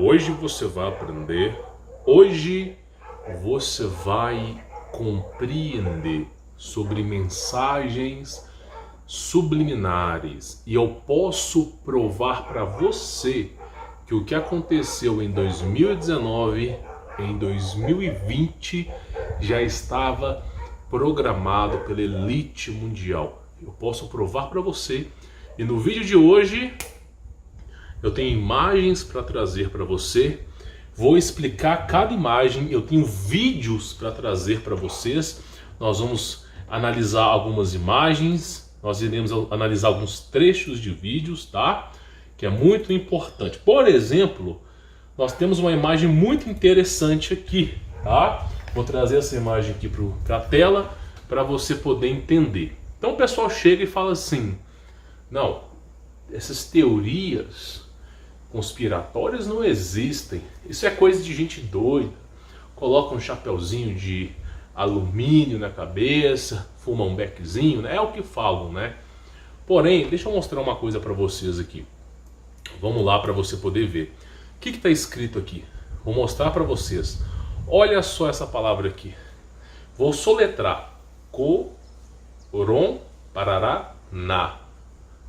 Hoje você vai aprender, hoje você vai compreender sobre mensagens subliminares. E eu posso provar para você que o que aconteceu em 2019, em 2020, já estava programado pela elite mundial. Eu posso provar para você. E no vídeo de hoje eu tenho imagens para trazer para você. Vou explicar cada imagem. Eu tenho vídeos para trazer para vocês. Nós vamos analisar algumas imagens. Nós iremos analisar alguns trechos de vídeos, tá? Que é muito importante. Por exemplo, nós temos uma imagem muito interessante aqui, tá? Vou trazer essa imagem aqui para a tela para você poder entender. Então o pessoal chega e fala assim: não, essas teorias conspiratórias não existem. Isso é coisa de gente doida. Coloca um chapeuzinho de alumínio na cabeça, fuma um beckzinho, né? É o que falam, né? Porém, deixa eu mostrar uma coisa para vocês aqui. Vamos lá para você poder ver. O que está escrito aqui? Vou mostrar para vocês. Olha só essa palavra aqui. Vou soletrar. Coron Parará Na.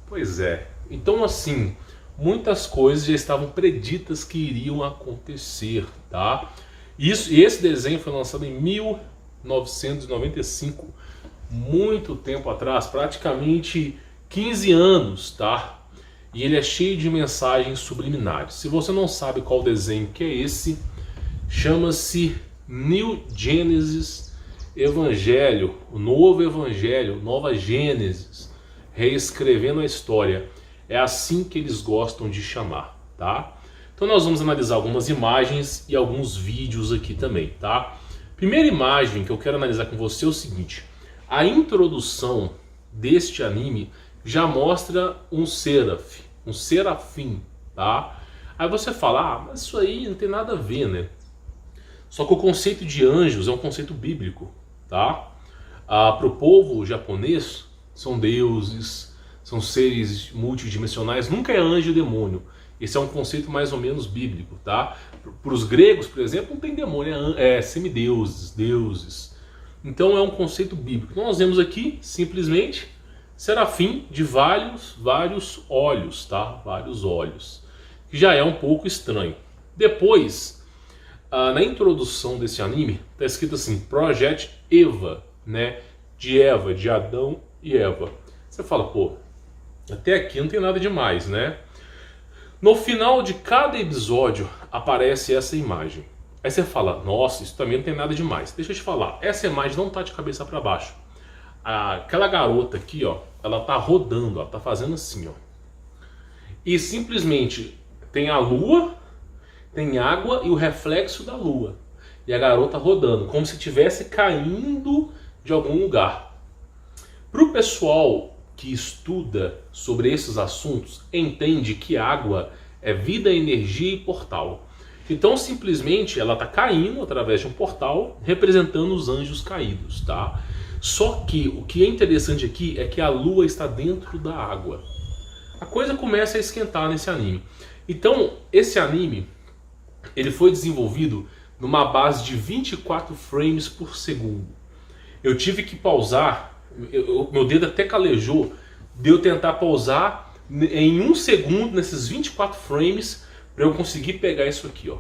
Pois é. Então assim, muitas coisas já estavam preditas que iriam acontecer, tá? Esse desenho foi lançado em 1995, muito tempo atrás, praticamente 15 anos, tá? E ele é cheio de mensagens subliminares. Se você não sabe qual desenho que é esse, chama-se New Genesis Evangelho, o novo Evangelho, Nova Gênesis, reescrevendo a história. É assim que eles gostam de chamar, tá? Então nós vamos analisar algumas imagens e alguns vídeos aqui também, tá? Primeira imagem que eu quero analisar com você é o seguinte: a introdução deste anime já mostra um serafim, tá? Aí você fala: ah, mas isso aí não tem nada a ver, né? Só que o conceito de anjos é um conceito bíblico, tá? Para o povo japonês, são deuses, são seres multidimensionais, nunca é anjo e demônio. Esse é um conceito mais ou menos bíblico, tá? Para os gregos, por exemplo, não tem demônio, é semideuses, deuses. Então é um conceito bíblico. Então nós vemos aqui, simplesmente, serafim de vários olhos, tá? Vários olhos. Que já é um pouco estranho. Depois, na introdução desse anime, está escrito assim: Project Eva, né? De Eva, de Adão e Eva. Você fala, pô, até aqui não tem nada demais, né? No final de cada episódio aparece essa imagem. Aí você fala, nossa, isso também não tem nada demais. Deixa eu te falar, essa imagem não tá de cabeça para baixo. Aquela garota aqui, ó, ela tá rodando, ela tá fazendo assim, ó. E simplesmente tem a lua, tem água e o reflexo da lua. E a garota rodando, como se estivesse caindo de algum lugar. Para o pessoal que estuda sobre esses assuntos, entende que água é vida, energia e portal. Então simplesmente ela está caindo através de um portal, representando os anjos caídos, tá? Só que o que é interessante aqui é que a lua está dentro da água. A coisa começa a esquentar nesse anime. Então esse anime, ele foi desenvolvido numa base de 24 frames por segundo. Eu tive que pausar, meu dedo até calejou de eu tentar pausar em 1 segundo nesses 24 frames para eu conseguir pegar isso aqui, ó.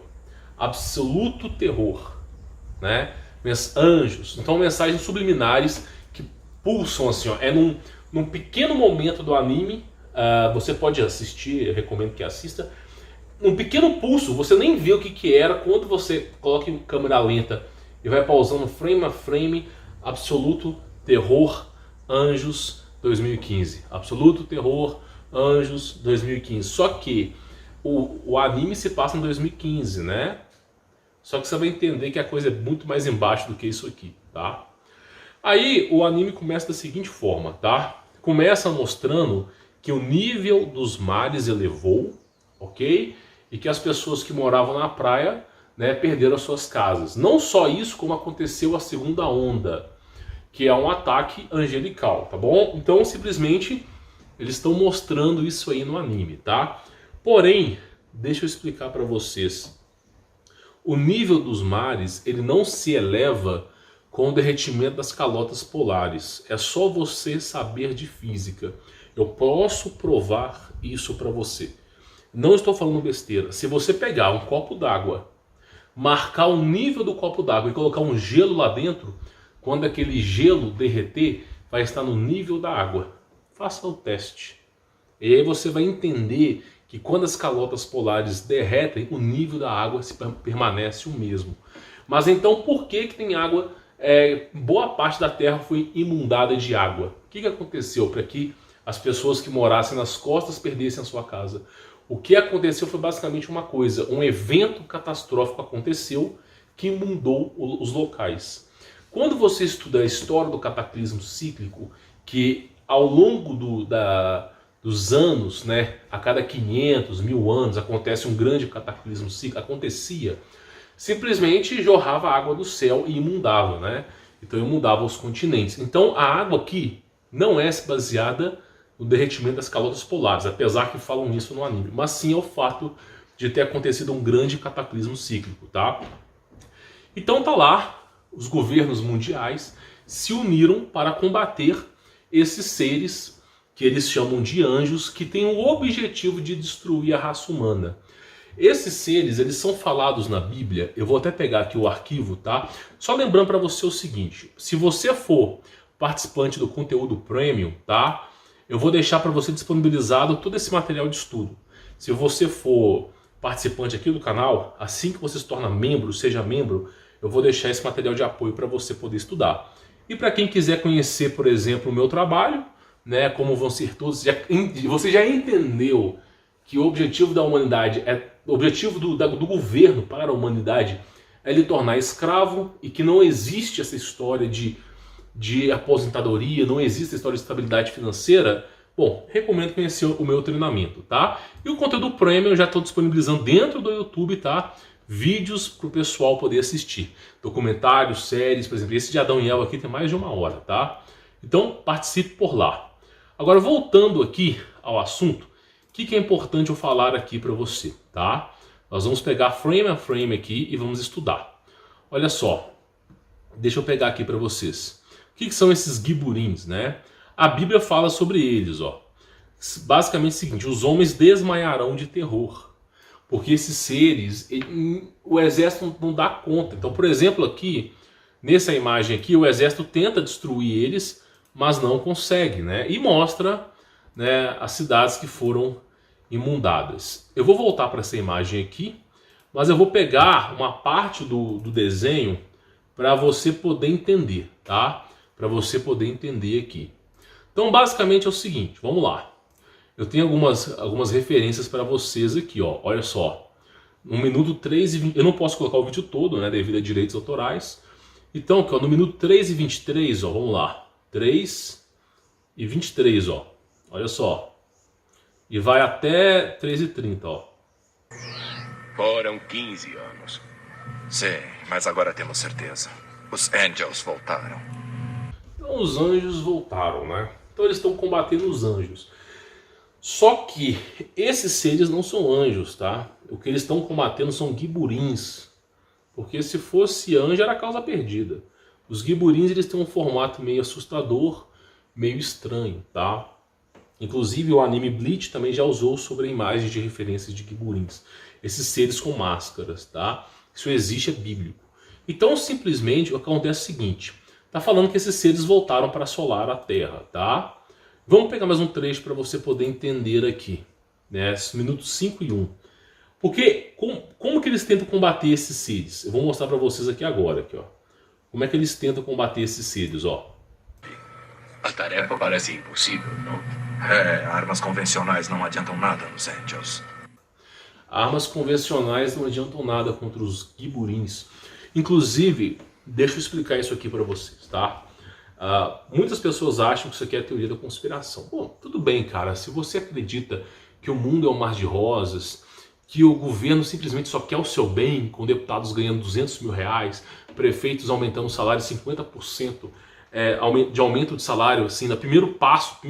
Absoluto terror, né? Anjos, então mensagens subliminares que pulsam assim, ó. É num pequeno momento do anime, você pode assistir, eu recomendo que assista. Um pequeno pulso, você nem vê o que era quando você coloca em câmera lenta e vai pausando frame a frame. Absoluto terror, Anjos 2015. Absoluto terror, Anjos 2015. Só que o anime se passa em 2015, né? Só que você vai entender que a coisa é muito mais embaixo do que isso aqui, tá? Aí o anime começa da seguinte forma, tá? Começa mostrando que o nível dos mares elevou, ok? E que as pessoas que moravam na praia, né, perderam as suas casas. Não só isso, como aconteceu a segunda onda, que é um ataque angelical, tá bom? Então simplesmente eles estão mostrando isso aí no anime, tá? Porém, Deixa eu explicar para vocês. O nível dos mares, ele não se eleva com o derretimento das calotas polares. É só você saber de física. Eu posso provar isso para você. Não estou falando besteira. Se você pegar um copo d'água, marcar o nível do copo d'água e colocar um gelo lá dentro, quando aquele gelo derreter, vai estar no nível da água. Faça o teste. E aí você vai entender que quando as calotas polares derretem, o nível da água permanece o mesmo. Mas então por que tem água? Boa parte da Terra foi inundada de água. O que aconteceu para que as pessoas que morassem nas costas perdessem a sua casa? O que aconteceu foi basicamente uma coisa. Um evento catastrófico aconteceu que inundou os locais. Quando você estuda a história do cataclismo cíclico, que ao longo dos anos, né, a cada 500, 1000 anos, acontece um grande cataclismo cíclico, acontecia, simplesmente jorrava água do céu e inundava, né? Então inundava os continentes. Então a água aqui não é baseada no derretimento das calotas polares, apesar que falam isso no anime, mas sim ao fato de ter acontecido um grande cataclismo cíclico, tá? Então tá lá, os governos mundiais se uniram para combater esses seres que eles chamam de anjos, que têm o objetivo de destruir a raça humana. Esses seres, eles são falados na Bíblia. Eu vou até pegar aqui o arquivo, tá? Só lembrando para você o seguinte: se você for participante do conteúdo premium, tá? Eu vou deixar para você disponibilizado todo esse material de estudo. Se você for participante aqui do canal, assim que você se torna membro, seja membro, eu vou deixar esse material de apoio para você poder estudar. E para quem quiser conhecer, por exemplo, o meu trabalho, né, como vão ser todos, você já entendeu que o objetivo da humanidade o objetivo do governo para a humanidade é lhe tornar escravo, e que não existe essa história de aposentadoria, não existe a história de estabilidade financeira. Bom, recomendo conhecer o meu treinamento, tá? E o conteúdo premium eu já estou disponibilizando dentro do YouTube, tá? Vídeos para o pessoal poder assistir. Documentários, séries, por exemplo, esse de Adão e Eva aqui tem mais de 1 hora, tá? Então participe por lá. Agora, voltando aqui ao assunto, o que é importante eu falar aqui para você, tá? Nós vamos pegar frame a frame aqui e vamos estudar. Olha só, deixa eu pegar aqui para vocês. O que são esses giburins, né? A Bíblia fala sobre eles, ó. Basicamente é o seguinte: os homens desmaiarão de terror, porque esses seres, o exército não dá conta. Então, por exemplo, aqui, nessa imagem aqui, o exército tenta destruir eles, mas não consegue, né? E mostra, né, as cidades que foram inundadas. Eu vou voltar para essa imagem aqui, mas eu vou pegar uma parte do desenho para você poder entender, tá? Para você poder entender aqui. Então, basicamente é o seguinte, vamos lá. Eu tenho algumas referências para vocês aqui, ó. Olha só. No minuto 3:20, eu não posso colocar o vídeo todo, né, devido a direitos autorais. Então, aqui, ó, no minuto 3:23, ó, vamos lá. 3:23, ó. Olha só. E vai até 3:30, ó. Foram 15 anos. Sim, mas agora temos certeza. Os Angels voltaram. Então os anjos voltaram, né? Então eles estão combatendo os anjos. Só que esses seres não são anjos, tá? O que eles estão combatendo são giburins. Porque se fosse anjo era causa perdida. Os giburins, eles têm um formato meio assustador, meio estranho, tá? Inclusive o anime Bleach também já usou sobre imagens de referências de giburins. Esses seres com máscaras, tá? Isso existe, é bíblico. Então simplesmente acontece o seguinte: tá falando que esses seres voltaram para assolar a Terra, tá? Vamos pegar mais um trecho para você poder entender aqui, né? Minutos 5 e 1. Porque como que eles tentam combater esses seres? Eu vou mostrar para vocês aqui agora, aqui, ó. Como é que eles tentam combater esses seres, ó. A tarefa parece impossível, não? Armas convencionais não adiantam nada nos Angels. Armas convencionais não adiantam nada contra os giburins. Inclusive, deixa eu explicar isso aqui para vocês, tá? Muitas pessoas acham que isso aqui é teoria da conspiração. Bom, tudo bem, cara. Se você acredita que o mundo é um mar de rosas, que o governo simplesmente só quer o seu bem, com deputados ganhando 200 mil reais, prefeitos aumentando o salário 50%, de aumento de salário, assim, no primeiro passo, no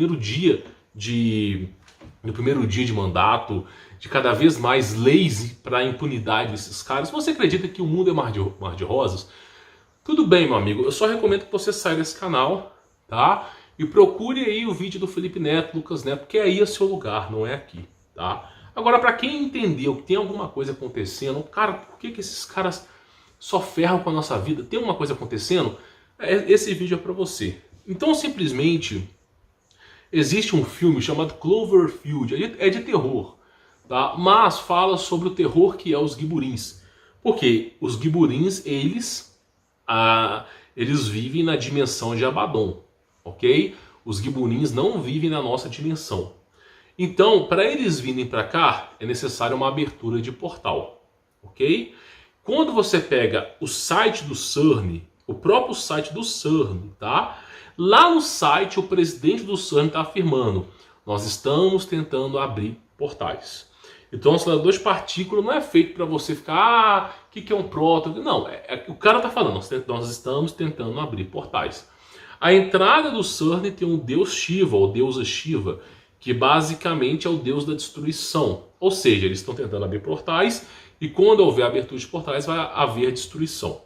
primeiro dia de mandato, de cada vez mais lazy para a impunidade desses caras. Se você acredita que o mundo é mar de rosas, tudo bem, meu amigo. Eu só recomendo que você saia desse canal, tá? E procure aí o vídeo do Felipe Neto, Lucas Neto, porque aí é seu lugar, não é aqui, tá? Agora, para quem entendeu que tem alguma coisa acontecendo, cara, por que esses caras só ferram com a nossa vida? Tem alguma coisa acontecendo? Esse vídeo é para você. Então, simplesmente, existe um filme chamado Cloverfield, é de terror, tá? Mas fala sobre o terror que é os Giburins. Porque os Giburins, eles vivem na dimensão de Abaddon, ok? Os Giburins não vivem na nossa dimensão. Então, para eles virem para cá, é necessário uma abertura de portal, ok? Quando você pega o site do CERN, o próprio site do CERN, tá? Lá no site, o presidente do CERN está afirmando: nós estamos tentando abrir portais. Então, o acelerador de partículas não é feito para você ficar, o que é um próton? Não, o cara está falando, nós estamos tentando abrir portais. A entrada do CERN tem um deus Shiva, ou deusa Shiva, que basicamente é o deus da destruição. Ou seja, eles estão tentando abrir portais, e quando houver abertura de portais, vai haver destruição.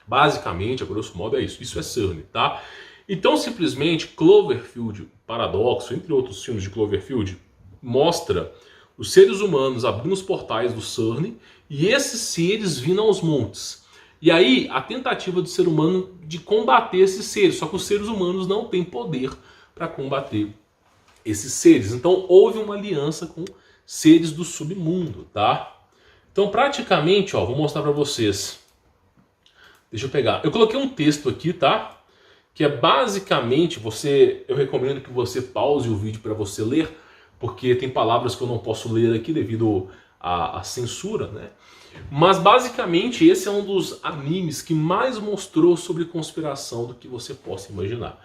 Basicamente, a grosso modo, é isso. Isso é CERN, tá? Então, simplesmente, Cloverfield Paradoxo, entre outros filmes de Cloverfield, mostra os seres humanos abrindo os portais do CERN e esses seres vindo aos montes. E aí, a tentativa do ser humano de combater esses seres, só que os seres humanos não têm poder para combater esses seres. Então, houve uma aliança com seres do submundo, tá? Então, praticamente, ó, vou mostrar para vocês. Deixa eu pegar. Eu coloquei um texto aqui, tá? Que é basicamente, eu recomendo que você pause o vídeo para você ler, porque tem palavras que eu não posso ler aqui devido à censura, né? Mas basicamente esse é um dos animes que mais mostrou sobre conspiração do que você possa imaginar.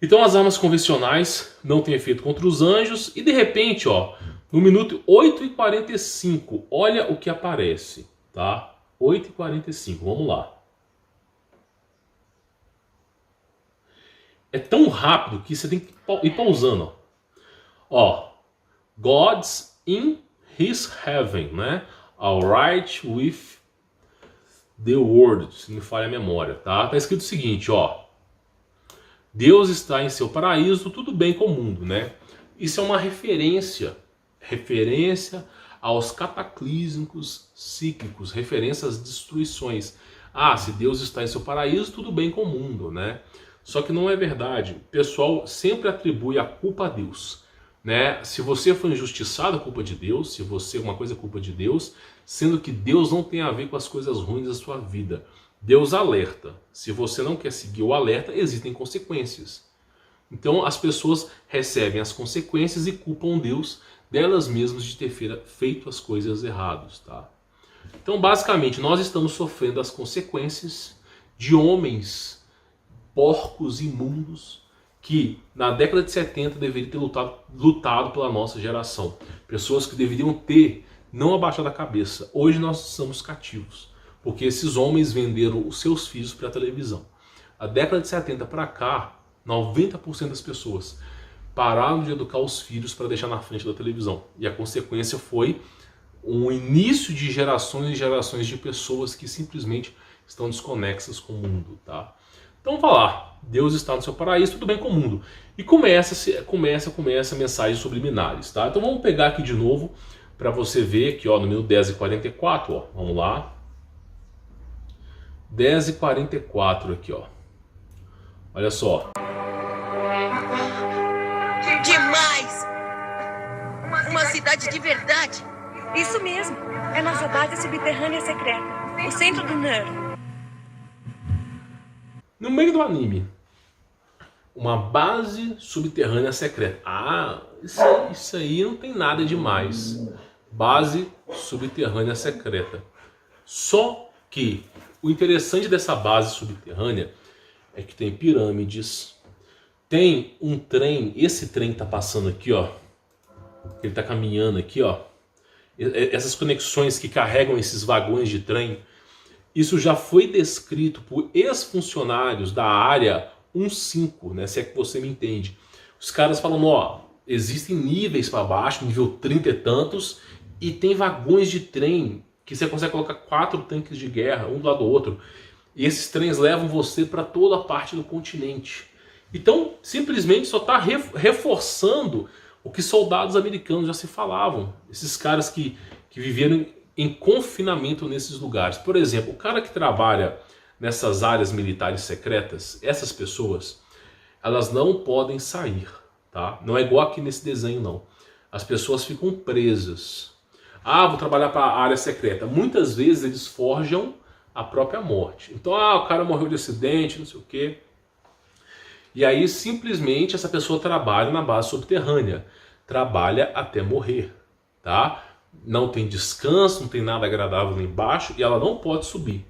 Então as armas convencionais não têm efeito contra os anjos e de repente, ó, no minuto 8h45, olha o que aparece, tá? 8h45, vamos lá. É tão rápido que você tem que ir pausando, ó. God's in his heaven, né? Alright with the world, se não me falha a memória, tá? Tá escrito o seguinte, ó. Deus está em seu paraíso, tudo bem com o mundo, né? Isso é uma referência aos cataclísmicos cíclicos, referência às destruições. Ah, se Deus está em seu paraíso, tudo bem com o mundo, né? Só que não é verdade. O pessoal sempre atribui a culpa a Deus, né? Se você foi injustiçado, é culpa de Deus. Se você uma coisa é culpa de Deus, sendo que Deus não tem a ver com as coisas ruins da sua vida. Deus alerta. Se você não quer seguir o alerta, existem consequências. Então as pessoas recebem as consequências e culpam Deus delas mesmas de ter feito as coisas erradas, tá? Então basicamente nós estamos sofrendo as consequências de homens porcos, imundos, que na década de 70 deveriam ter lutado pela nossa geração. Pessoas que deveriam ter não abaixado a cabeça. Hoje nós somos cativos, porque esses homens venderam os seus filhos para a televisão. A década de 70 para cá, 90% das pessoas pararam de educar os filhos para deixar na frente da televisão. E a consequência foi um início de gerações e gerações de pessoas que simplesmente estão desconexas com o mundo, tá? Então vamos lá, Deus está no seu paraíso, tudo bem com o mundo. E começa mensagens subliminares, tá? Então vamos pegar aqui de novo para você ver aqui, ó, no minuto 10h44, ó, vamos lá. 10h44 aqui, ó. Olha só. Demais! Uma cidade de verdade. Isso mesmo, é nossa base subterrânea secreta, o centro do NERV. No meio do anime, uma base subterrânea secreta. Ah, isso aí não tem nada demais. Base subterrânea secreta. Só que o interessante dessa base subterrânea é que tem pirâmides, tem um trem, esse trem que tá passando aqui, ó. Ele tá caminhando aqui, ó. Essas conexões que carregam esses vagões de trem. Isso já foi descrito por ex-funcionários da área 15, né? Se é que você me entende. Os caras falam, ó, existem níveis para baixo, nível 30 e tantos, E tem vagões de trem que você consegue colocar 4 tanques de guerra, um do lado do outro. E esses trens levam você para toda a parte do continente. Então, simplesmente só está reforçando o que soldados americanos já se falavam. Esses caras que viveram em confinamento nesses lugares. Por exemplo, o cara que trabalha nessas áreas militares secretas, essas pessoas, elas não podem sair, tá? Não é igual aqui nesse desenho, não. As pessoas ficam presas. Ah, vou trabalhar para a área secreta. Muitas vezes eles forjam a própria morte. Então, o cara morreu de acidente, não sei o quê. E aí, simplesmente, essa pessoa trabalha na base subterrânea. Trabalha até morrer, tá? Não tem descanso, não tem nada agradável lá embaixo e ela não pode subir.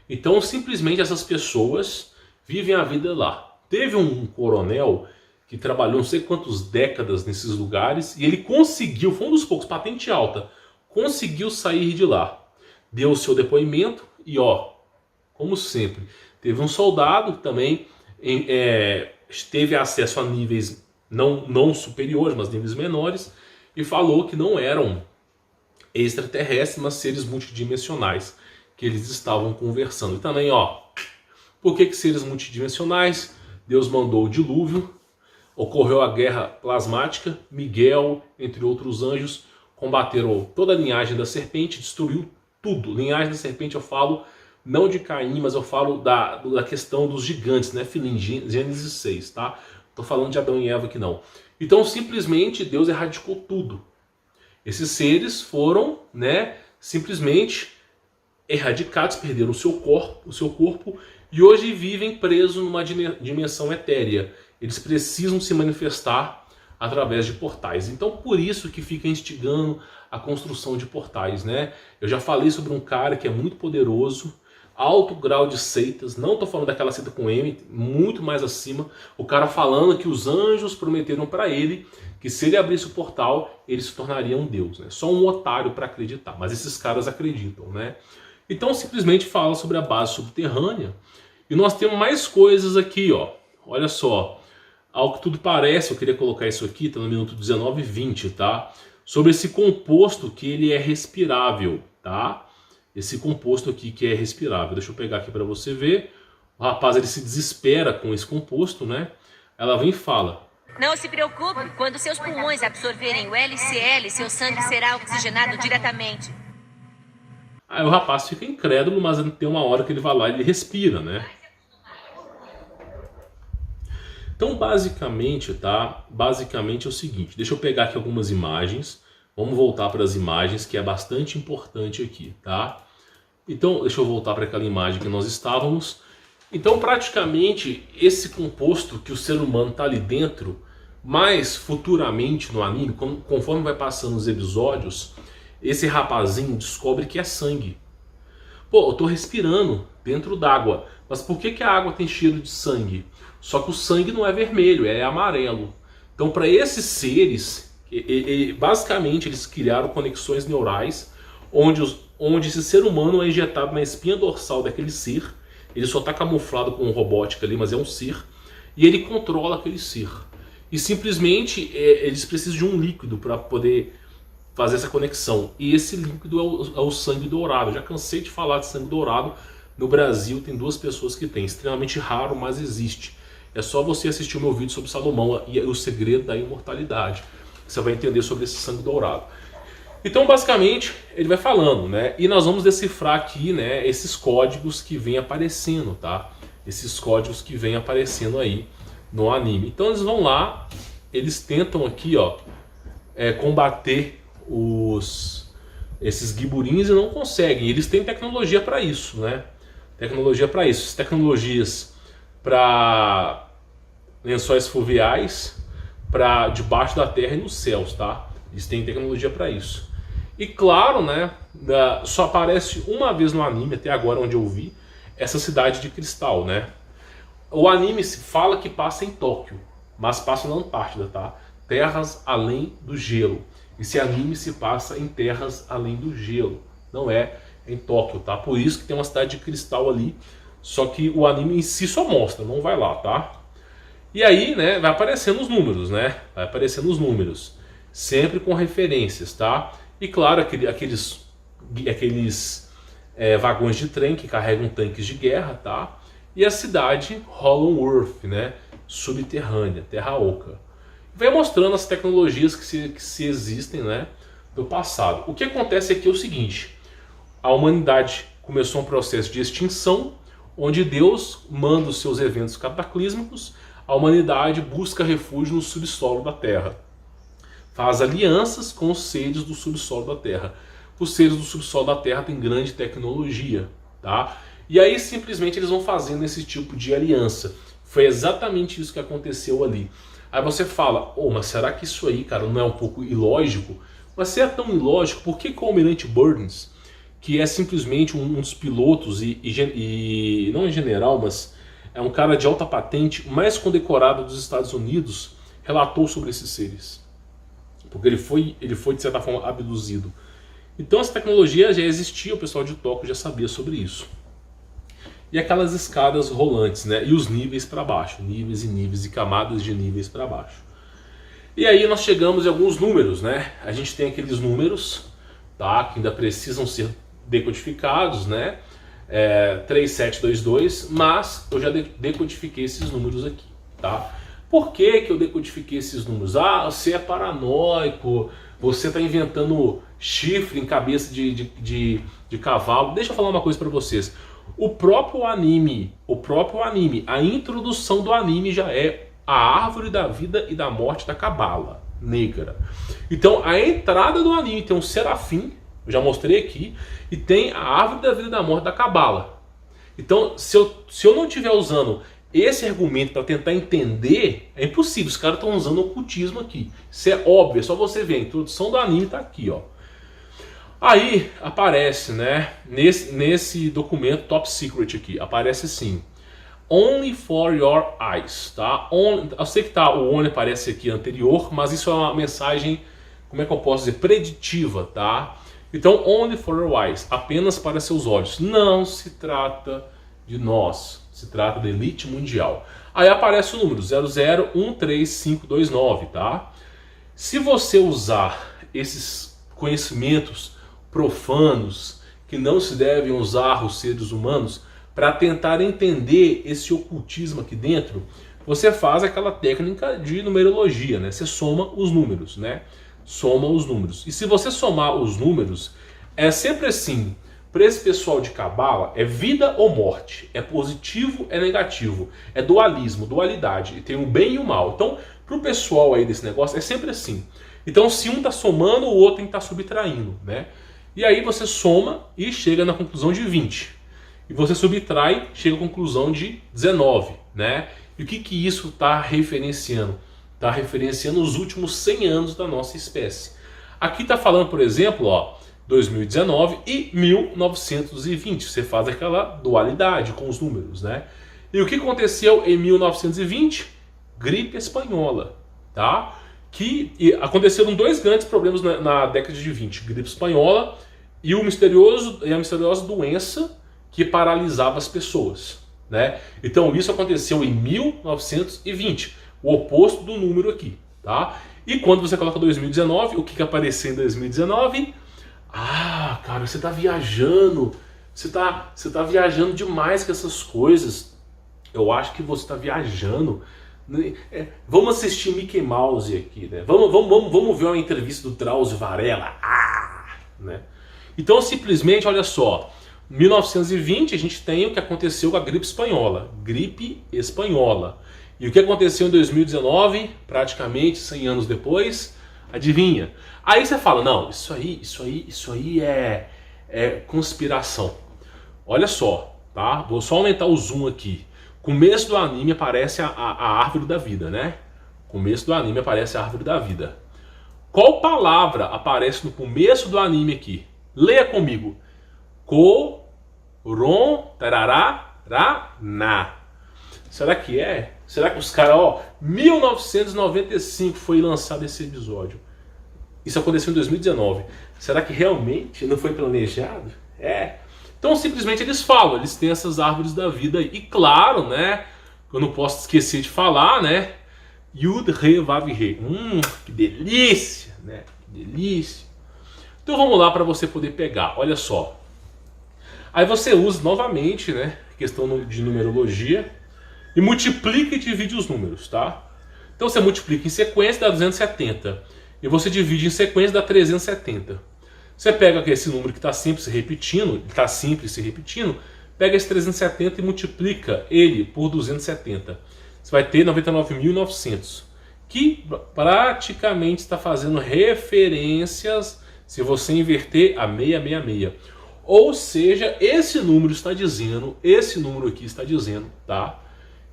Então, simplesmente, essas pessoas vivem a vida lá. Teve um coronel que trabalhou não sei quantas décadas nesses lugares e ele conseguiu, foi um dos poucos, patente alta, conseguiu sair de lá. Deu o seu depoimento e, como sempre, teve um soldado que também teve acesso a níveis não superiores, mas níveis menores, e falou que não eram extraterrestres, mas seres multidimensionais que eles estavam conversando. E também, por que seres multidimensionais? Deus mandou o dilúvio, ocorreu a guerra plasmática, Miguel, entre outros anjos, combateram toda a linhagem da serpente, destruiu tudo. Linhagem da serpente eu falo não de Caim, mas eu falo da questão dos gigantes, né? Gênesis 6, tá? Tô falando de Adão e Eva aqui não. Então simplesmente Deus erradicou tudo. Esses seres foram, né, simplesmente erradicados, perderam o seu corpo e hoje vivem presos numa dimensão etérea. Eles precisam se manifestar através de portais. Então por isso que fica instigando a construção de portais, né? Eu já falei sobre um cara que é muito poderoso, alto grau de seitas, não estou falando daquela seita com M, muito mais acima, o cara falando que os anjos prometeram para ele que se ele abrisse o portal, ele se tornaria um deus, né? Só um otário para acreditar, mas esses caras acreditam, né? Então simplesmente fala sobre a base subterrânea, e nós temos mais coisas aqui, olha só, ao que tudo parece, eu queria colocar isso aqui, está no minuto 19 e 20, tá? Sobre esse composto que ele é respirável, tá? Esse composto aqui que é respirável. Deixa eu pegar aqui para você ver. O rapaz ele se desespera com esse composto, né? Ela vem e fala: não se preocupe, quando seus pulmões absorverem o LCL, seu sangue será oxigenado diretamente. Aí o rapaz fica incrédulo, mas tem uma hora que ele vai lá e ele respira, né? Então basicamente, tá? Basicamente é o seguinte, deixa eu pegar aqui algumas imagens. Vamos voltar para as imagens, que é bastante importante aqui, tá? Então, deixa eu voltar para aquela imagem que nós estávamos. Então, praticamente, esse composto que o ser humano está ali dentro, mais futuramente no anime, conforme vai passando os episódios, esse rapazinho descobre que é sangue. Pô, eu tô respirando dentro d'água, mas por que a água tem cheiro de sangue? Só que o sangue não é vermelho, é amarelo. Então, para esses seres, basicamente, eles criaram conexões neurais, onde esse ser humano é injetado na espinha dorsal daquele ser. Ele só está camuflado com robótica ali, mas é um ser. E ele controla aquele ser. E simplesmente eles precisam de um líquido para poder fazer essa conexão. E esse líquido é o sangue dourado. Eu já cansei de falar de sangue dourado. No Brasil tem 2 pessoas que têm. Extremamente raro, mas existe. É só você assistir o meu vídeo sobre Salomão e o segredo da imortalidade. Você vai entender sobre esse sangue dourado. Então, basicamente, ele vai falando, né? E nós vamos decifrar aqui, né, esses códigos que vêm aparecendo, tá? Esses códigos que vêm aparecendo aí no anime. Então, eles vão lá, eles tentam aqui, combater esses giburins e não conseguem. Eles têm tecnologia para isso, né? Tecnologia para isso. Tecnologias para lençóis fluviais, para debaixo da terra e nos céus, tá? Eles têm tecnologia para isso. E claro, né, só aparece uma vez no anime, até agora onde eu vi, essa cidade de cristal, né? O anime se fala que passa em Tóquio, mas passa na Antártida, tá? Terras além do gelo. Esse anime se passa em terras além do gelo, não é em Tóquio, tá? Por isso que tem uma cidade de cristal ali, só que o anime em si só mostra, não vai lá, tá? E aí, né, vai aparecendo os números, né? Vai aparecendo os números. Sempre com referências, tá? E claro, aqueles vagões de trem que carregam tanques de guerra, tá? E a cidade Hollow Earth, né? Subterrânea, Terra Oca. Vai mostrando as tecnologias que se existem, né? Do passado. O que acontece aqui é o seguinte: a humanidade começou um processo de extinção, onde Deus manda os seus eventos cataclísmicos, a humanidade busca refúgio no subsolo da Terra. Faz alianças com os seres do subsolo da Terra. Os seres do subsolo da Terra têm grande tecnologia, tá? E aí simplesmente eles vão fazendo esse tipo de aliança. Foi exatamente isso que aconteceu ali. Aí você fala, mas será que isso aí, cara, não é um pouco ilógico? Mas se é tão ilógico, por que o Almirante Burns, que é simplesmente um dos pilotos e não é general, mas é um cara de alta patente mais condecorado dos Estados Unidos, relatou sobre esses seres? Porque ele foi de certa forma abduzido. Então essa tecnologia já existia, o pessoal de Tóquio já sabia sobre isso. E aquelas escadas rolantes, né? E os níveis para baixo, níveis e níveis e camadas de níveis para baixo. E aí nós chegamos em alguns números, né? A gente tem aqueles números, tá? Que ainda precisam ser decodificados, né? 3722, mas eu já decodifiquei esses números aqui, tá? Por que eu decodifiquei esses números? Você é paranoico, você está inventando chifre em cabeça de cavalo. Deixa eu falar uma coisa para vocês. O próprio anime, a introdução do anime já é a árvore da vida e da morte da Cabala Negra. Então a entrada do anime tem um serafim, eu já mostrei aqui, e tem a árvore da vida e da morte da Cabala. Então se eu não estiver usando esse argumento para tentar entender, é impossível. Os caras estão usando ocultismo aqui. Isso é óbvio, é só você ver. A introdução do anime está aqui, ó. Aí aparece, né, nesse documento Top Secret aqui, aparece assim: Only for your eyes, tá? Eu sei que tá, o only aparece aqui anterior, mas isso é uma mensagem, como é que eu posso dizer, preditiva, tá? Então, only for your eyes, apenas para seus olhos. Não se trata de nós, se trata da elite mundial. Aí aparece o número 0013529, tá? Se você usar esses conhecimentos profanos que não se devem usar os seres humanos para tentar entender esse ocultismo aqui dentro, você faz aquela técnica de numerologia, né? Você soma os números, né? Soma os números. E se você somar os números, é sempre assim. Para esse pessoal de Cabala, é vida ou morte, é positivo, é negativo, é dualismo, dualidade, tem o bem e o mal. Então, para o pessoal aí desse negócio, é sempre assim. Então, se um está somando, o outro tem que estar subtraindo, né? E aí você soma e chega na conclusão de 20. E você subtrai, chega à conclusão de 19, né? E o que isso está referenciando? Está referenciando os últimos 100 anos da nossa espécie. Aqui está falando, por exemplo, ó, 2019 e 1920. Você faz aquela dualidade com os números, né? E o que aconteceu em 1920? Gripe espanhola, tá? Que aconteceram dois grandes problemas na década de 20. Gripe espanhola e a misteriosa doença que paralisava as pessoas, né? Então isso aconteceu em 1920. O oposto do número aqui, tá? E quando você coloca 2019, o que apareceu em 2019? Ah, cara, você tá viajando. Você tá viajando demais com essas coisas. Eu acho que você tá viajando. Vamos assistir Mickey Mouse aqui, né? Vamos ver uma entrevista do Drauzio Varela. Né? Então, simplesmente, olha só. 1920 a gente tem o que aconteceu com a gripe espanhola. Gripe espanhola. E o que aconteceu em 2019, praticamente 100 anos depois? Adivinha? Aí você fala, não, isso aí é conspiração. Olha só, tá? Vou só aumentar o zoom aqui. Começo do anime aparece a árvore da vida, né? Começo do anime aparece a árvore da vida. Qual palavra aparece no começo do anime aqui? Leia comigo. Tarará-na. Será que é? Será que os caras, 1995 foi lançado esse episódio. Isso aconteceu em 2019. Será que realmente não foi planejado? Então simplesmente eles falam, eles têm essas árvores da vida. E claro, né? Eu não posso esquecer de falar, né? Yud, Re, Vav, Re. Que delícia, né? Que delícia. Então vamos lá para você poder pegar, olha só. Aí você usa novamente, né, questão de numerologia, e multiplica e divide os números, tá? Então você multiplica em sequência, dá 270, e você divide em sequência, dá 370. Você pega esse número que está sempre se repetindo, pega esse 370 e multiplica ele por 270. Você vai ter 99.900, que praticamente está fazendo referências, se você inverter, a 666. Ou seja, esse número aqui está dizendo, tá?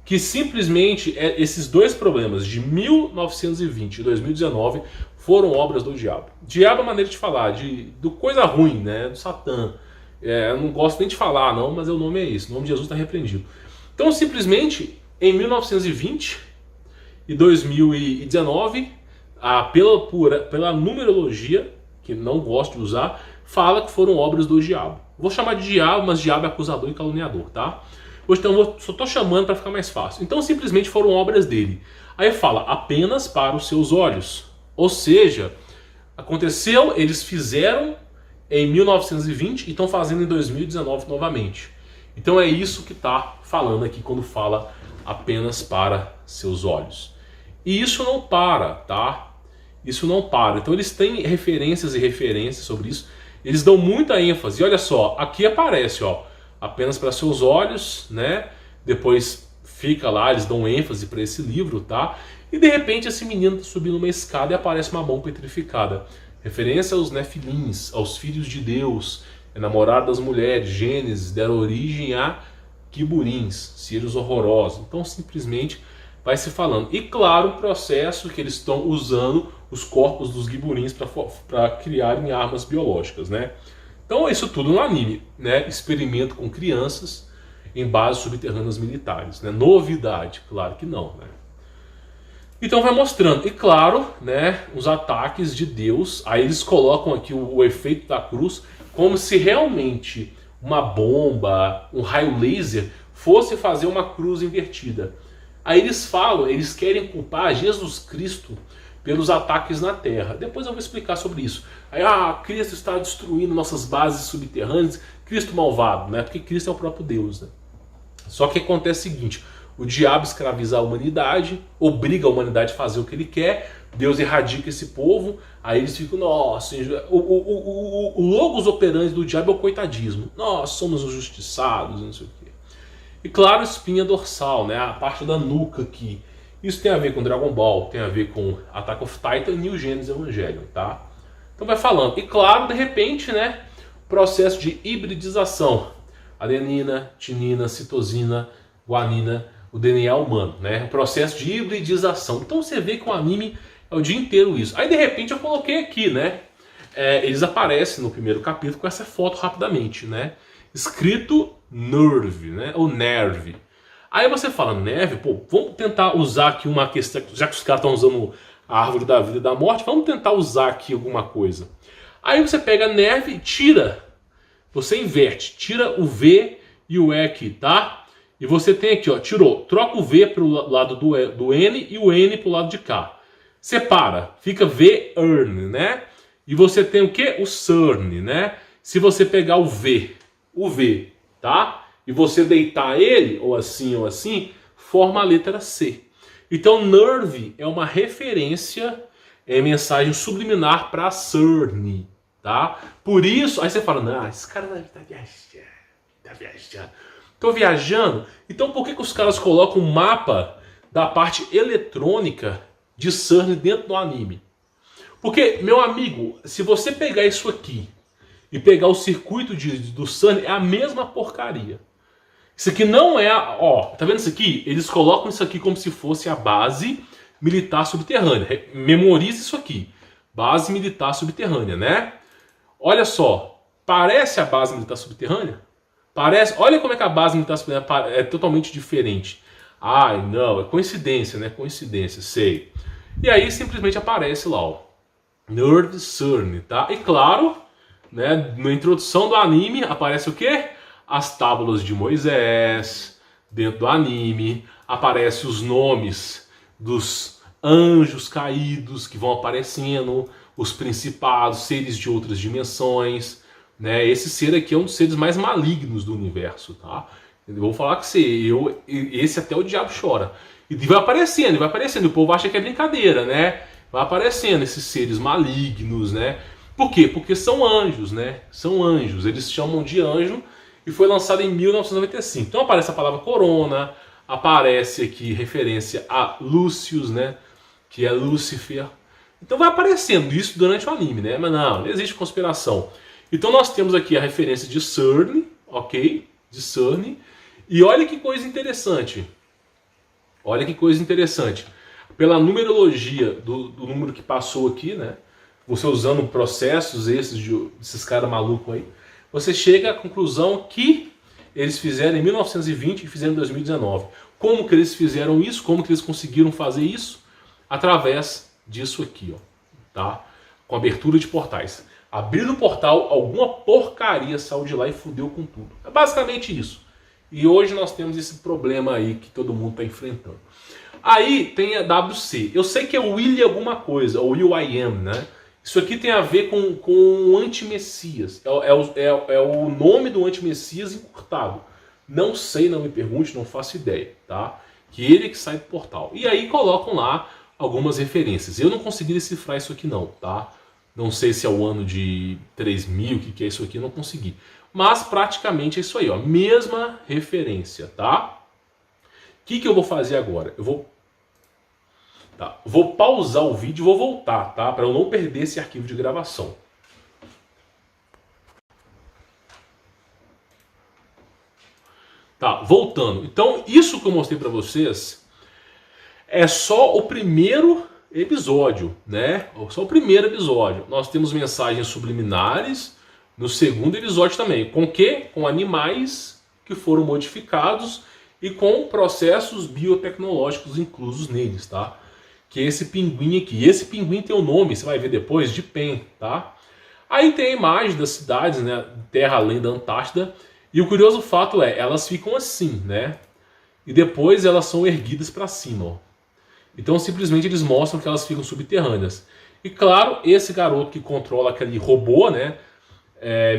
Que simplesmente esses dois problemas de 1920 e 2019 foram obras do diabo. Diabo é a maneira de falar, do coisa ruim, né? Do Satã. Eu não gosto nem de falar, não, mas o nome é esse. O nome de Jesus está repreendido. Então, simplesmente, em 1920 e 2019, pela numerologia, que não gosto de usar, fala que foram obras do diabo. Vou chamar de diabo, mas diabo é acusador e caluniador, tá? Então eu só estou chamando para ficar mais fácil. Então simplesmente foram obras dele. Aí fala, apenas para os seus olhos. Ou seja, aconteceu, eles fizeram em 1920 e estão fazendo em 2019 novamente. Então é isso que está falando aqui quando fala apenas para seus olhos. E isso não para, tá? Isso não para. Então eles têm referências e referências sobre isso. Eles dão muita ênfase. E olha só, aqui aparece, ó, apenas para seus olhos, né? Depois fica lá, eles dão ênfase para esse livro, tá? E de repente esse menino tá subindo uma escada e aparece uma mão petrificada. Referência aos nefilins, aos filhos de Deus, namorado das mulheres, Gênesis, deram origem a quiburins, seres horrorosos. Então simplesmente vai se falando. E claro, o processo que eles estão usando os corpos dos giburins para criarem armas biológicas, né? Então isso tudo no anime, né? Experimento com crianças em bases subterrâneas militares, né? Novidade, claro que não, né? Então vai mostrando, e claro, né, os ataques de Deus. Aí eles colocam aqui o efeito da cruz como se realmente uma bomba, um raio laser fosse fazer uma cruz invertida. Aí eles falam, eles querem culpar Jesus Cristo pelos ataques na Terra. Depois eu vou explicar sobre isso. Aí, Cristo está destruindo nossas bases subterrâneas, Cristo malvado, né? Porque Cristo é o próprio Deus, né? Só que acontece o seguinte, o diabo escraviza a humanidade, obriga a humanidade a fazer o que ele quer, Deus erradica esse povo, aí eles ficam, nossa, o logos operandi do diabo é o coitadismo. Nós somos os justiçados, não sei o quê. E claro, espinha dorsal, né? A parte da nuca aqui. Isso tem a ver com Dragon Ball, tem a ver com Attack of Titan e o Gênesis Evangelion, tá? Então vai falando. E claro, de repente, né? Processo de hibridização. Adenina, tinina, citosina, guanina, o DNA humano, né? Processo de hibridização. Então você vê que o anime é o dia inteiro isso. Aí de repente eu coloquei aqui, né? Eles aparecem no primeiro capítulo com essa foto rapidamente, né? Escrito Nerve, né? Ou Nerve. Aí você fala, Nerve, pô, vamos tentar usar aqui uma questão, já que os caras estão usando a árvore da vida e da morte, vamos tentar usar aqui alguma coisa. Aí você pega Nerve e tira, você inverte, tira o V e o E aqui, tá? E você tem aqui, ó, troca o V para o lado do N e o N para o lado de cá. Separa, fica V-Earn, né? E você tem o que? O CERN, né? Se você pegar o V, tá? E você deitar ele, ou assim, forma a letra C. Então, Nerve é uma referência, mensagem subliminar para CERN, tá? Por isso, aí você fala, não, esse cara tá viajando. Tô viajando? Então por que os caras colocam um mapa da parte eletrônica de CERN dentro do anime? Porque, meu amigo, se você pegar isso aqui e pegar o circuito do CERN, é a mesma porcaria. Isso aqui não é, ó, tá vendo isso aqui? Eles colocam isso aqui como se fosse a base militar subterrânea. Memorize isso aqui. Base militar subterrânea, né? Olha só, parece a base militar subterrânea? Parece, olha como é que a base militar subterrânea é totalmente diferente. Ai, não, é coincidência, né? Coincidência, sei. E aí simplesmente aparece lá, ó, Nerve CERN, tá? E claro, né, na introdução do anime aparece o quê? As tábuas de Moisés. Dentro do anime aparecem os nomes dos anjos caídos que vão aparecendo, os principados, seres de outras dimensões, né? Esse ser aqui é um dos seres mais malignos do universo, tá? Eu vou falar que esse até o diabo chora. E vai aparecendo, e o povo acha que é brincadeira, né? Vai aparecendo esses seres malignos, né? Por quê? Porque são anjos, né? São anjos, eles chamam de anjo, e foi lançado em 1995. Então aparece a palavra corona, aparece aqui referência a Lúcius, né? Que é Lúcifer. Então vai aparecendo isso durante o anime, né? Mas não existe conspiração. Então nós temos aqui a referência de CERN, ok? De CERN. E olha que coisa interessante. Olha que coisa interessante. Pela numerologia do número que passou aqui, né? Você usando processos desses caras malucos aí, você chega à conclusão que eles fizeram em 1920 e fizeram em 2019. Como que eles fizeram isso? Como que eles conseguiram fazer isso? Através disso aqui, ó, tá? Com abertura de portais. Abriu o portal, alguma porcaria saiu de lá e fudeu com tudo. É basicamente isso. E hoje nós temos esse problema aí que todo mundo está enfrentando. Aí tem a WC. Eu sei que é Will alguma coisa, ou Will I Am, né? Isso aqui tem a ver com o anti-messias. É o nome do anti-messias encurtado. Não sei, não me pergunte, não faço ideia, tá? Que ele que sai do portal. E aí colocam lá algumas referências. Eu não consegui decifrar isso aqui não, tá? Não sei se é o ano de 3000, o que é isso aqui, eu não consegui. Mas praticamente é isso aí, ó. Mesma referência, tá? O que eu vou fazer agora? Eu vou pausar o vídeo e vou voltar, tá? Para eu não perder esse arquivo de gravação. Tá, voltando. Então, isso que eu mostrei para vocês é só o primeiro episódio, né? Só o primeiro episódio. Nós temos mensagens subliminares no segundo episódio também. Com o quê? Com animais que foram modificados e com processos biotecnológicos inclusos neles, tá? Que é esse pinguim aqui. Esse pinguim tem um nome, você vai ver depois, de Pen, tá? Aí tem a imagem das cidades, né? Terra além da Antártida. E o curioso fato é, elas ficam assim, né? E depois elas são erguidas para cima, ó. Então simplesmente eles mostram que elas ficam subterrâneas. E claro, esse garoto que controla aquele robô, né,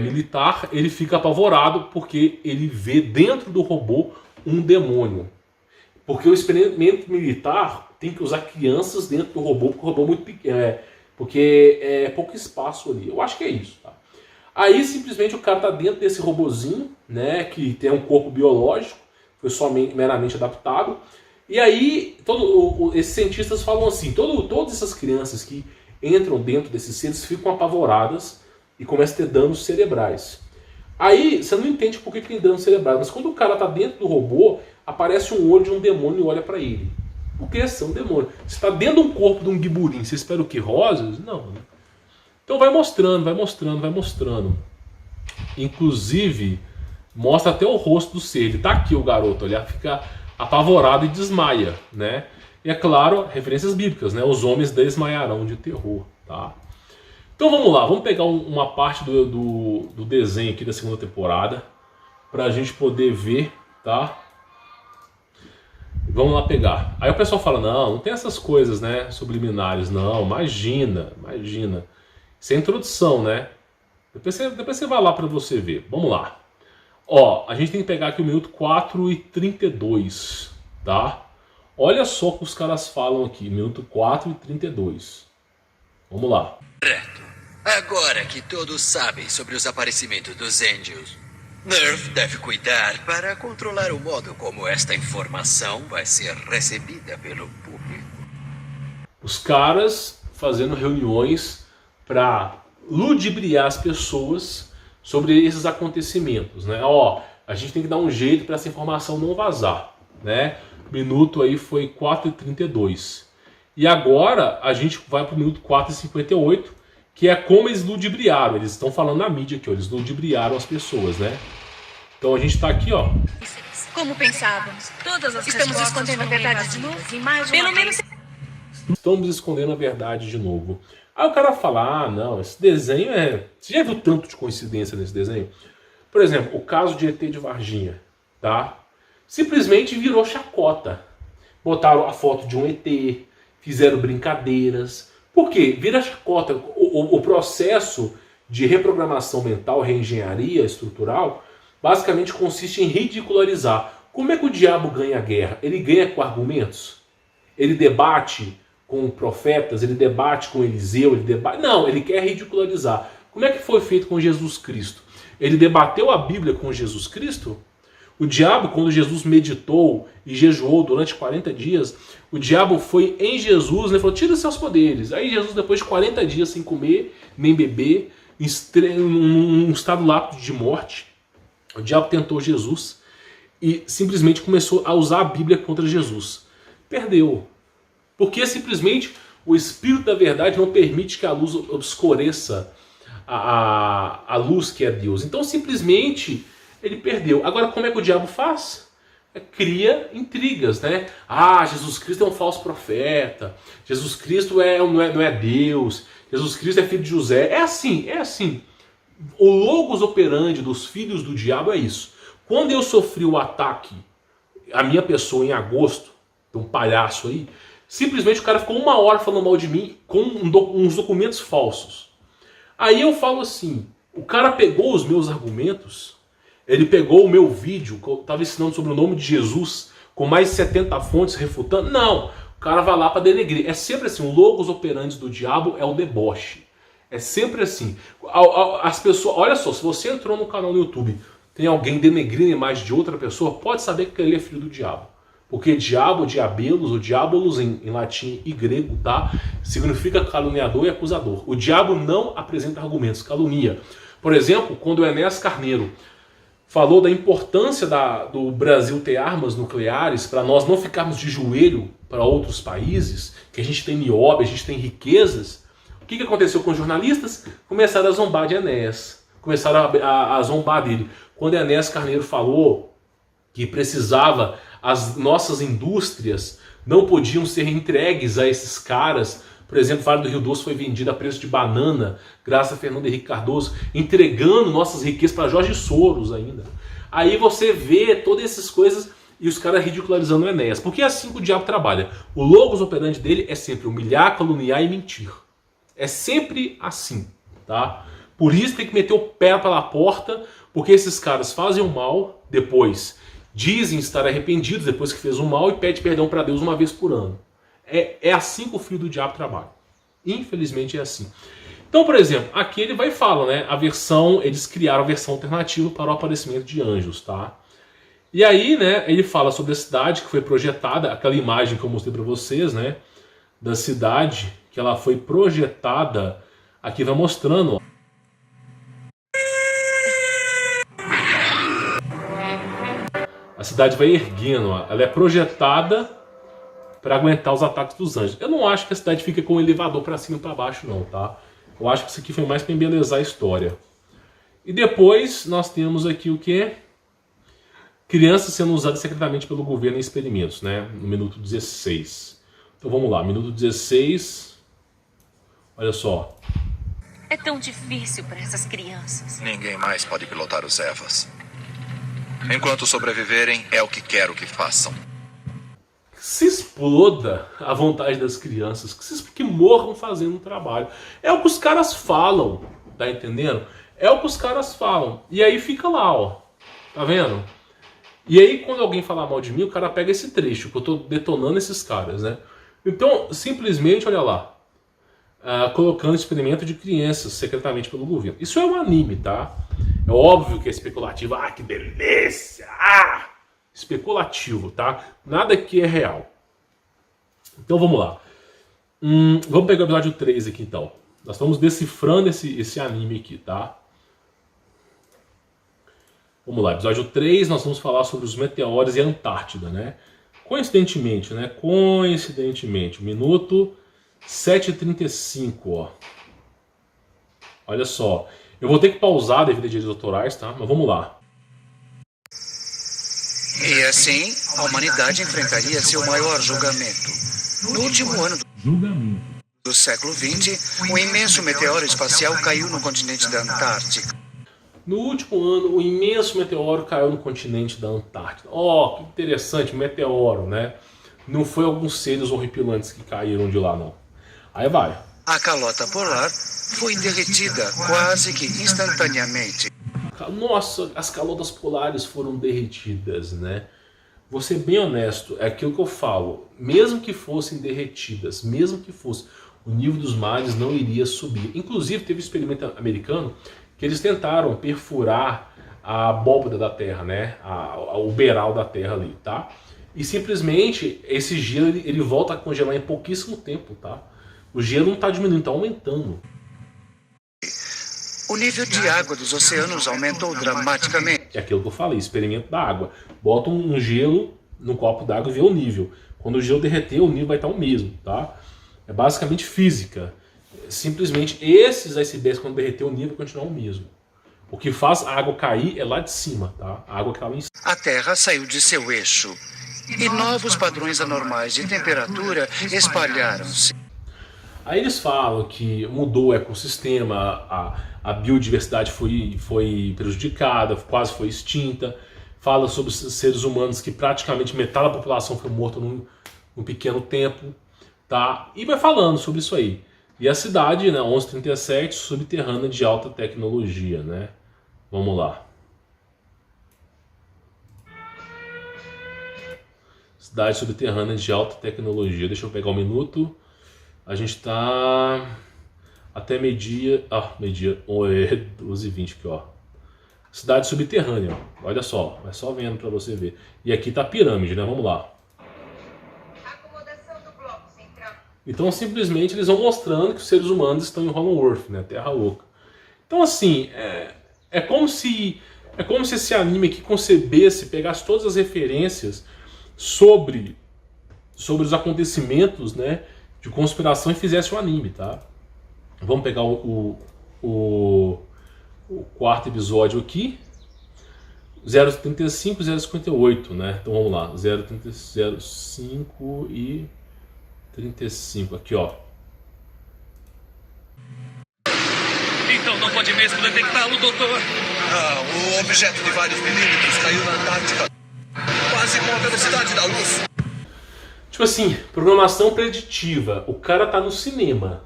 militar, ele fica apavorado porque ele vê dentro do robô um demônio. Porque o experimento militar tem que usar crianças dentro do robô, porque o robô é muito pequeno, porque é pouco espaço ali. Eu acho que é isso, tá? Aí simplesmente o cara tá dentro desse robozinho, né, que tem um corpo biológico, foi somente meramente adaptado. E aí esses cientistas falam assim, todas essas crianças que entram dentro desses seres ficam apavoradas e começam a ter danos cerebrais. Aí você não entende por que tem danos cerebrais, mas quando o cara tá dentro do robô, aparece um olho de um demônio e olha para ele. Porque são demônios. Você está dentro de um corpo de um guiburim, você espera o que? Rosas? Não, né? Então vai mostrando, vai mostrando, vai mostrando. Inclusive, mostra até o rosto do ser. Ele tá aqui, o garoto, ele fica apavorado e desmaia, né? E é claro, referências bíblicas, né? Os homens desmaiarão de terror, tá? Então vamos lá, vamos pegar uma parte do desenho aqui da segunda temporada pra gente poder ver, tá? Vamos lá pegar. Aí o pessoal fala, não tem essas coisas, né, subliminares. Não, imagina. Isso é introdução, né? Depois você vai lá pra você ver. Vamos lá. Ó, a gente tem que pegar aqui o minuto 4:32, tá? Olha só o que os caras falam aqui, minuto 4:32. Vamos lá. Agora que todos sabem sobre os aparecimentos dos Angels, Nerf deve cuidar para controlar o modo como esta informação vai ser recebida pelo público. Os caras fazendo reuniões para ludibriar as pessoas sobre esses acontecimentos, né? Ó, a gente tem que dar um jeito para essa informação não vazar, né? O minuto aí foi 4:32. E agora a gente vai para o minuto 4:58, que é como eles ludibriaram. Eles estão falando na mídia aqui, ó, eles ludibriaram as pessoas, né? Então a gente está aqui, ó. Como pensávamos. Todas as Estamos respostas escondendo a foram verdade de invadidas. novo. E mais Pelo uma menos vez. Estamos escondendo a verdade de novo. Aí o cara fala, ah, não, esse desenho é... Você já viu tanto de coincidência nesse desenho? Por exemplo, o caso de ET de Varginha, tá? Simplesmente virou chacota. Botaram a foto de um ET, fizeram brincadeiras. Por quê? Vira chacota. o processo de reprogramação mental, reengenharia estrutural, basicamente consiste em ridicularizar. Como é que o diabo ganha a guerra? Ele ganha com argumentos? Ele debate com profetas? Ele debate com Eliseu? Ele debate... Não, ele quer ridicularizar. Como é que foi feito com Jesus Cristo? Ele debateu a Bíblia com Jesus Cristo? O diabo, quando Jesus meditou e jejuou durante 40 dias, o diabo foi em Jesus, né, falou, tira seus poderes. Aí Jesus, depois de 40 dias sem comer, nem beber, um estado lápido de morte, o diabo tentou Jesus e simplesmente começou a usar a Bíblia contra Jesus. Perdeu. Porque simplesmente o Espírito da Verdade não permite que a luz obscureça a luz que é Deus. Então simplesmente ele perdeu. Agora como é que o diabo faz? Cria intrigas, né? Ah, Jesus Cristo é um falso profeta. Jesus Cristo não é Deus. Jesus Cristo é filho de José. É assim, é assim. O logos operandi dos filhos do diabo é isso. Quando eu sofri o ataque à minha pessoa em agosto, de um palhaço aí, simplesmente o cara ficou 1 hora falando mal de mim com uns documentos falsos. Aí eu falo assim, o cara pegou os meus argumentos, ele pegou o meu vídeo, que eu estava ensinando sobre o nome de Jesus, com mais de 70 fontes refutando. Não, o cara vai lá para denegrir. É sempre assim, o logos operandi do diabo é o deboche. É sempre assim. As pessoas, olha só, se você entrou no canal no YouTube, tem alguém denegrindo a imagem de outra pessoa, pode saber que ele é filho do diabo. Porque diabo, diabelos, o diabolos em latim e grego, tá? Significa caluniador e acusador. O diabo não apresenta argumentos, calunia. Por exemplo, quando o Enéas Carneiro falou da importância do Brasil ter armas nucleares para nós não ficarmos de joelho para outros países, que a gente tem nióbio, a gente tem riquezas, o que aconteceu com os jornalistas? Começaram a zombar de Enéas, começaram a zombar dele. Quando Enéas Carneiro falou que precisava, as nossas indústrias não podiam ser entregues a esses caras. Por exemplo, o Vale do Rio Doce foi vendido a preço de banana, graças a Fernando Henrique Cardoso, entregando nossas riquezas para Jorge Soros ainda. Aí você vê todas essas coisas e os caras ridicularizando o Enéas. Porque é assim que o diabo trabalha. O logos operandi dele é sempre humilhar, caluniar e mentir. É sempre assim, tá? Por isso tem que meter o pé pela porta, porque esses caras fazem o mal, depois dizem estar arrependidos depois que fez o mal e pede perdão para Deus uma vez por ano. É assim que o filho do diabo trabalha. Infelizmente é assim. Então, por exemplo, aqui ele vai e fala, né? Eles criaram a versão alternativa para o aparecimento de anjos, tá? E aí, né, ele fala sobre a cidade que foi projetada, aquela imagem que eu mostrei para vocês, né? Da cidade, que ela foi projetada, aqui vai mostrando, ó. A cidade vai erguendo, ó. Ela é projetada para aguentar os ataques dos anjos. Eu não acho que a cidade fica com um elevador para cima e para baixo não, tá? Eu acho que isso aqui foi mais para embelezar a história. E depois nós temos aqui o que? Crianças sendo usadas secretamente pelo governo em experimentos, né? No minuto 16. Então vamos lá, minuto 16. Olha só. É tão difícil para essas crianças. Ninguém mais pode pilotar os Evas. Enquanto sobreviverem, é o que quero que façam. Se exploda a vontade das crianças, que morram fazendo o trabalho. É o que os caras falam, tá entendendo? É o que os caras falam. E aí fica lá, ó. Tá vendo? E aí quando alguém falar mal de mim, o cara pega esse trecho, que eu tô detonando esses caras, né? Então, simplesmente, olha lá. Colocando experimento de crianças secretamente pelo governo. Isso é um anime, tá? É óbvio que é especulativo. Ah, que delícia! Ah! Especulativo, tá? Nada aqui é real. Então vamos lá. Vamos pegar o episódio 3 aqui então. Nós estamos decifrando esse anime aqui, tá? Vamos lá, episódio 3, nós vamos falar sobre os meteoros e a Antártida, né? Coincidentemente, né? Coincidentemente, minuto 7h35, ó. Olha só. Eu vou ter que pausar devido a direitos autorais, tá? Mas vamos lá. E assim, a humanidade enfrentaria seu maior julgamento. No último ano do século XX, um imenso meteoro espacial caiu no continente da Antártica. No último ano, um imenso meteoro caiu no continente da Antártida. Ó, que interessante, meteoro, né? Não foi alguns seres horripilantes que caíram de lá, não. Aí vai. A calota polar foi derretida quase que instantaneamente. Nossa, as calotas polares foram derretidas, né? Vou ser bem honesto, é aquilo que eu falo. Mesmo que fossem derretidas, mesmo que fosse, o nível dos mares não iria subir. Inclusive, teve um experimento americano que eles tentaram perfurar a abóbora da Terra, né? O beiral da Terra ali, tá? E simplesmente esse gelo ele volta a congelar em pouquíssimo tempo, tá? O gelo não está diminuindo, está aumentando. O nível de água dos oceanos aumentou dramaticamente. É aquilo que eu falei, experimento da água. Bota um gelo no copo d'água e vê o nível. Quando o gelo derreter, o nível vai estar o mesmo, tá? É basicamente física. Simplesmente esses icebergs, quando derreter, o nível vai continuar o mesmo. O que faz a água cair é lá de cima, tá? A água que está lá em cima. A Terra saiu de seu eixo e novos padrões anormais de temperatura espalharam-se. Aí eles falam que mudou o ecossistema, a biodiversidade foi prejudicada, quase foi extinta. Fala sobre os seres humanos que praticamente metade da população foi morta num pequeno tempo, tá? E vai falando sobre isso aí. E a cidade, né, 1137, subterrânea de alta tecnologia, né? Vamos lá. Cidade subterrânea de alta tecnologia. Deixa eu pegar um minuto. A gente tá até meio-dia. Meio-dia. 12h20 aqui, ó. Cidade subterrânea, ó. Olha só. Vai só vendo pra você ver. E aqui tá a pirâmide, né? Vamos lá. Então, simplesmente, eles vão mostrando que os seres humanos estão em Hollow Earth, né? Terra Oca. Então, assim, é como se esse anime aqui concebesse, pegasse todas as referências sobre os acontecimentos, né, de conspiração e fizesse um anime, tá? Vamos pegar o quarto episódio aqui. 035 e 058, né? Então vamos lá. 035 e 35, aqui, ó. Então não pode mesmo detectá-lo, doutor. O objeto de vários milímetros caiu na Antártica, quase com a velocidade da luz. Tipo assim, programação preditiva. O cara tá no cinema,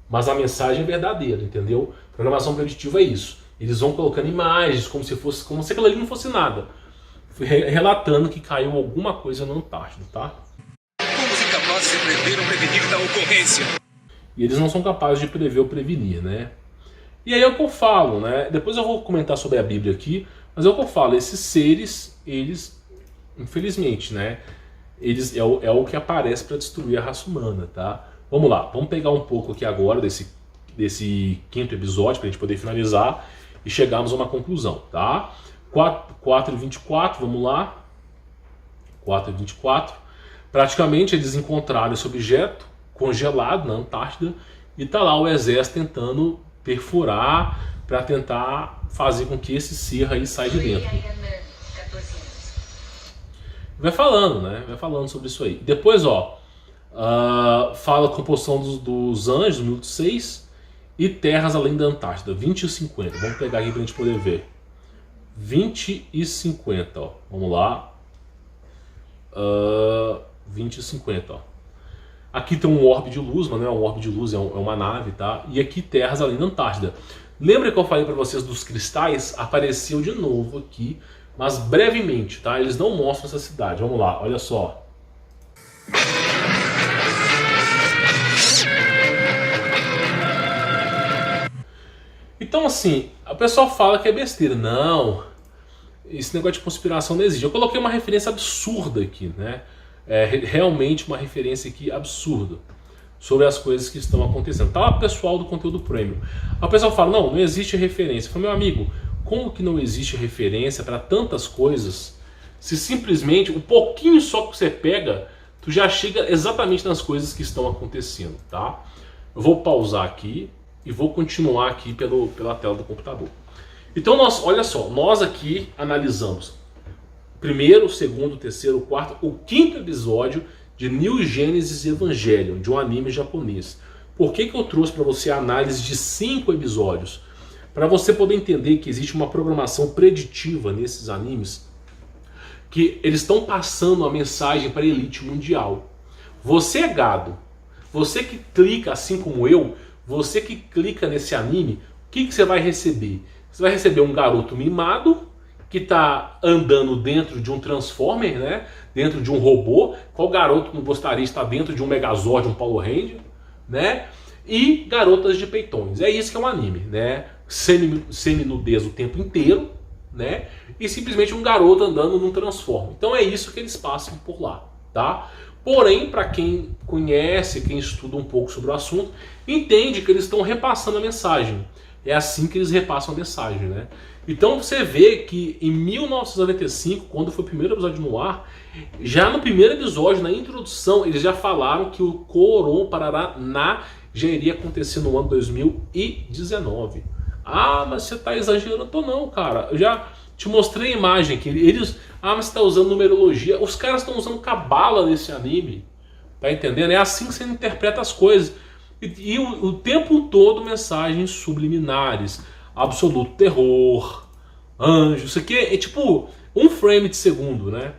mas a mensagem é verdadeira, entendeu? Programação preditiva é isso. Eles vão colocando imagens como se aquilo ali não fosse nada, relatando que caiu alguma coisa na Antártida, tá? Como se capazes de prever ou prevenir da ocorrência? E eles não são capazes de prever ou prevenir, né? E aí é o que eu falo, né? Depois eu vou comentar sobre a Bíblia aqui, mas é o que eu falo, esses seres, eles, infelizmente, né? Eles é o que aparece para destruir a raça humana, tá? Vamos lá, vamos pegar um pouco aqui agora desse quinto episódio para a gente poder finalizar e chegarmos a uma conclusão, tá? 4:24, vamos lá. 4:24. Praticamente eles encontraram esse objeto congelado na Antártida e tá lá o exército tentando perfurar para tentar fazer com que esse ser aí saia de dentro. Vai falando, né? Vai falando sobre isso aí. Depois, ó, fala a composição dos anjos, minuto 6, e terras além da Antártida, 20 e 50. Vamos pegar aqui pra gente poder ver. 20 e 50, ó. Vamos lá. 20 e 50, ó. Aqui tem um orbe de luz, mas não é um orbe de luz, é uma nave, tá? E aqui terras além da Antártida. Lembra que eu falei para vocês dos cristais? Apareceu de novo aqui, mas brevemente, tá? Eles não mostram essa cidade. Vamos lá, olha só. Então, assim, o pessoal fala que é besteira. Não, esse negócio de conspiração não existe. Eu coloquei uma referência absurda aqui, né? Realmente uma referência aqui absurda sobre as coisas que estão acontecendo. Tá lá o pessoal do conteúdo premium. Aí o pessoal fala, não existe referência. Eu falo, meu amigo, como que não existe referência para tantas coisas, se simplesmente um pouquinho só que você pega, tu já chega exatamente nas coisas que estão acontecendo, tá? Eu vou pausar aqui e vou continuar aqui pela tela do computador. Então, olha só, nós aqui analisamos o primeiro, o segundo, o terceiro, o quarto, o quinto episódio de New Genesis Evangelion, de um anime japonês. Por que eu trouxe para você a análise de 5 episódios? Para você poder entender que existe uma programação preditiva nesses animes, que eles estão passando a mensagem para a elite mundial. Você é gado, você que clica, assim como eu, você que clica nesse anime, o que você vai receber? Você vai receber um garoto mimado que está andando dentro de um Transformer, né? Dentro de um robô. Qual garoto não gostaria de estar dentro de um Megazord, um Power Ranger, né? E garotas de peitões. É isso que é um anime, né? Semi-nudez o tempo inteiro, né? E simplesmente um garoto andando num Transformer. Então é isso que eles passam por lá, tá? Porém, para quem conhece, quem estuda um pouco sobre o assunto, entende que eles estão repassando a mensagem. É assim que eles repassam a mensagem, né? Então você vê que em 1995, quando foi o primeiro episódio no ar, já no primeiro episódio, na introdução, eles já falaram que o Koron Paraná já iria acontecer no ano 2019. Ah, mas você tá exagerando? Tô não, cara. Eu já te mostrei a imagem que eles... Ah, mas você tá usando numerologia. Os caras estão usando cabala nesse anime. Tá entendendo? É assim que você interpreta as coisas. E o tempo todo mensagens subliminares. Absoluto terror. Anjo. Isso aqui é tipo um frame de segundo, né?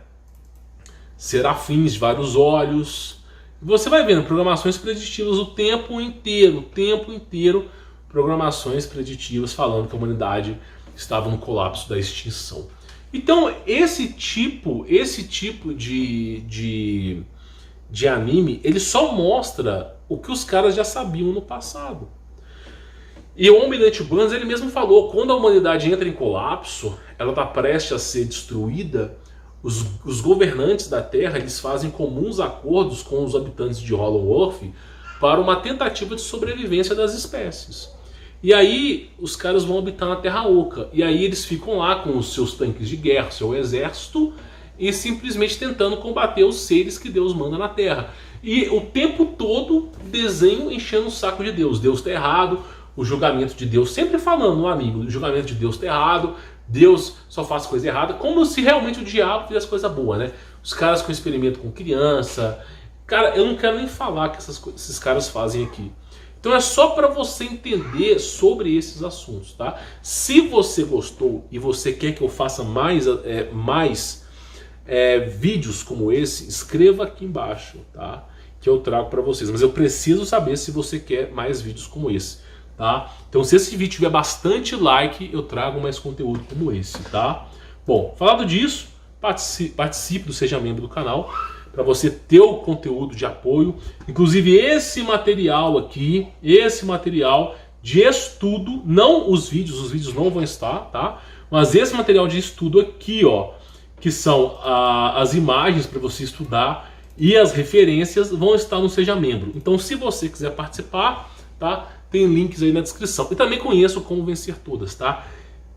Serafins de vários olhos. Você vai vendo programações preditivas o tempo inteiro. Programações preditivas falando que a humanidade estava no colapso da extinção. Então esse tipo de anime, ele só mostra o que os caras já sabiam no passado. E o Almirante Burns, ele mesmo falou, quando a humanidade entra em colapso, ela está prestes a ser destruída, os governantes da Terra, eles fazem comuns acordos com os habitantes de Hollow Earth para uma tentativa de sobrevivência das espécies. E aí os caras vão habitar na Terra Oca. E aí eles ficam lá com os seus tanques de guerra, seu exército, e simplesmente tentando combater os seres que Deus manda na Terra. E o tempo todo desenho enchendo o saco de Deus. Deus está errado, o julgamento de Deus, sempre falando no anime, o julgamento de Deus está errado, Deus só faz coisa errada, como se realmente o diabo fizesse coisa boa, né? Os caras com experimento com criança. Cara, eu não quero nem falar que esses caras fazem aqui. Então é só para você entender sobre esses assuntos, tá? Se você gostou e você quer que eu faça mais vídeos como esse, escreva aqui embaixo, tá? Que eu trago para vocês. Mas eu preciso saber se você quer mais vídeos como esse, tá? Então se esse vídeo tiver bastante like, eu trago mais conteúdo como esse, tá? Bom, falado disso, participe do Seja Membro do canal, para você ter o conteúdo de apoio. Inclusive esse material aqui, esse material de estudo, não os vídeos não vão estar, tá? Mas esse material de estudo aqui, ó, que são as imagens para você estudar e as referências vão estar no Seja Membro. Então se você quiser participar, tá? Tem links aí na descrição. E também conheço Como Vencer Todas, tá?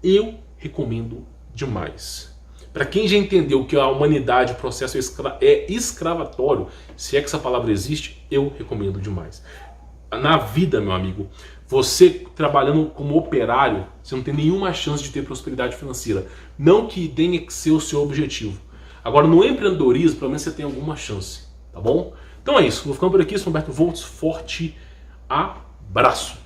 Eu recomendo demais. Para quem já entendeu que a humanidade, o processo é escravatório, se é que essa palavra existe, eu recomendo demais. Na vida, meu amigo, você trabalhando como operário, você não tem nenhuma chance de ter prosperidade financeira. Não que tenha que ser o seu objetivo. Agora, no empreendedorismo, pelo menos você tem alguma chance, tá bom? Então é isso, vou ficando por aqui, sou Humberto Volts, forte abraço!